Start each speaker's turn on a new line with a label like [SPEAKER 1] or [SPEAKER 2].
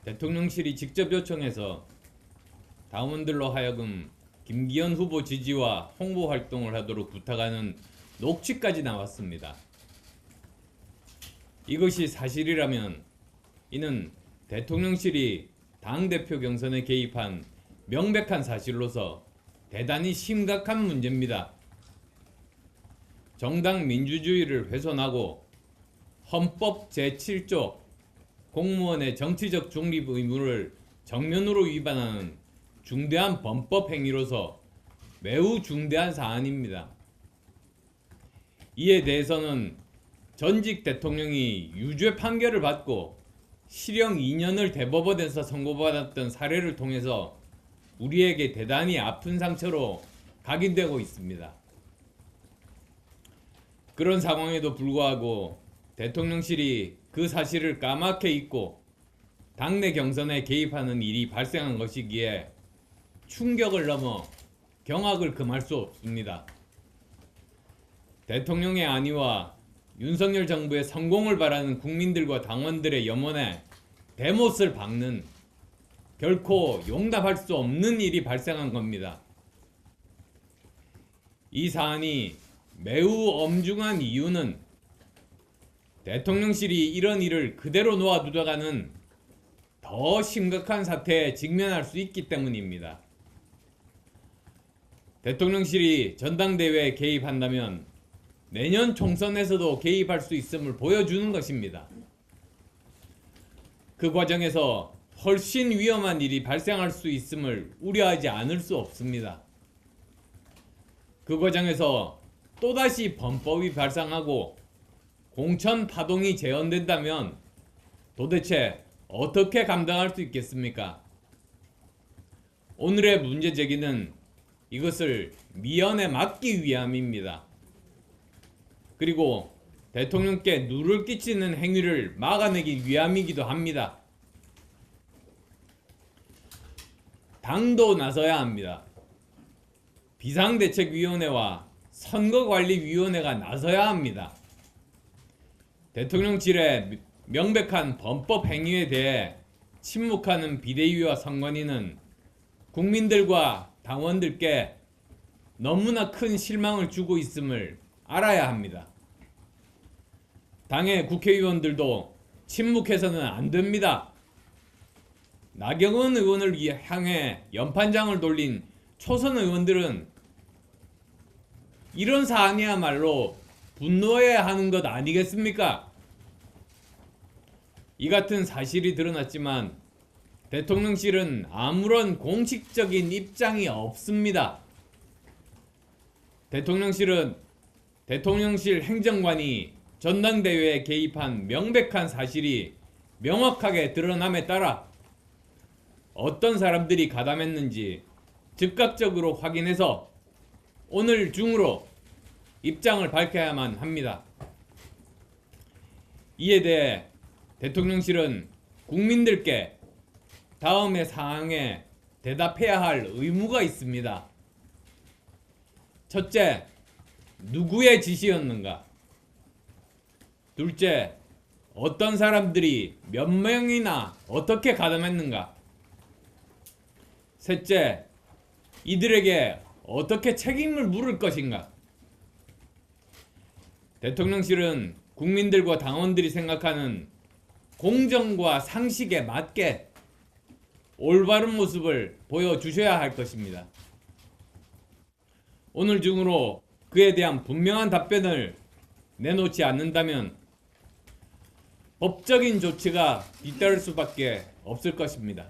[SPEAKER 1] 대통령실이 직접 요청해서 당원들로 하여금 김기현 후보 지지와 홍보 활동을 하도록 부탁하는 녹취까지 나왔습니다. 이것이 사실이라면 이는 대통령실이 당대표 경선에 개입한 명백한 사실로서 대단히 심각한 문제입니다. 정당 민주주의를 훼손하고 헌법 제7조 공무원의 정치적 중립 의무를 정면으로 위반하는 중대한 범법 행위로서 매우 중대한 사안입니다. 이에 대해서는 전직 대통령이 유죄 판결을 받고 실형 2년을 대법원에서 선고받았던 사례를 통해서 우리에게 대단히 아픈 상처로 각인되고 있습니다. 그런 상황에도 불구하고 대통령실이 그 사실을 까맣게 잊고 당내 경선에 개입하는 일이 발생한 것이기에 충격을 넘어 경악을 금할 수 없습니다. 대통령의 안위와 윤석열 정부의 성공을 바라는 국민들과 당원들의 염원에 대못을 박는 결코 용납할 수 없는 일이 발생한 겁니다. 이 사안이 매우 엄중한 이유는 대통령실이 이런 일을 그대로 놓아두다가는 더 심각한 사태에 직면할 수 있기 때문입니다. 대통령실이 전당대회에 개입한다면 내년 총선에서도 개입할 수 있음을 보여주는 것입니다. 그 과정에서 훨씬 위험한 일이 발생할 수 있음을 우려하지 않을 수 없습니다. 그 과정에서 또다시 범법이 발생하고 공천 파동이 재현된다면 도대체 어떻게 감당할 수 있겠습니까? 오늘의 문제 제기는 이것을 미연에 막기 위함입니다. 그리고 대통령께 누를 끼치는 행위를 막아내기 위함이기도 합니다. 당도 나서야 합니다. 비상대책위원회와 선거관리위원회가 나서야 합니다. 대통령실의 명백한 범법 행위에 대해 침묵하는 비대위와 선관위는 국민들과 당원들께 너무나 큰 실망을 주고 있음을 알아야 합니다. 당의 국회의원들도 침묵해서는 안 됩니다. 나경원 의원을 향해 연판장을 돌린 초선 의원들은 이런 사안이야말로 분노해야 하는 것 아니겠습니까? 이 같은 사실이 드러났지만 대통령실은 아무런 공식적인 입장이 없습니다. 대통령실 행정관이 전당대회에 개입한 명백한 사실이 명확하게 드러남에 따라 어떤 사람들이 가담했는지 즉각적으로 확인해서 오늘 중으로 입장을 밝혀야만 합니다. 이에 대해 대통령실은 국민들께 다음의 사항에 대답해야 할 의무가 있습니다. 첫째, 누구의 지시였는가? 둘째, 어떤 사람들이 몇 명이나 어떻게 가담했는가? 셋째, 이들에게 어떻게 책임을 물을 것인가? 대통령실은 국민들과 당원들이 생각하는 공정과 상식에 맞게 올바른 모습을 보여주셔야 할 것입니다. 오늘 중으로 그에 대한 분명한 답변을 내놓지 않는다면 법적인 조치가 뒤따를 수밖에 없을 것입니다.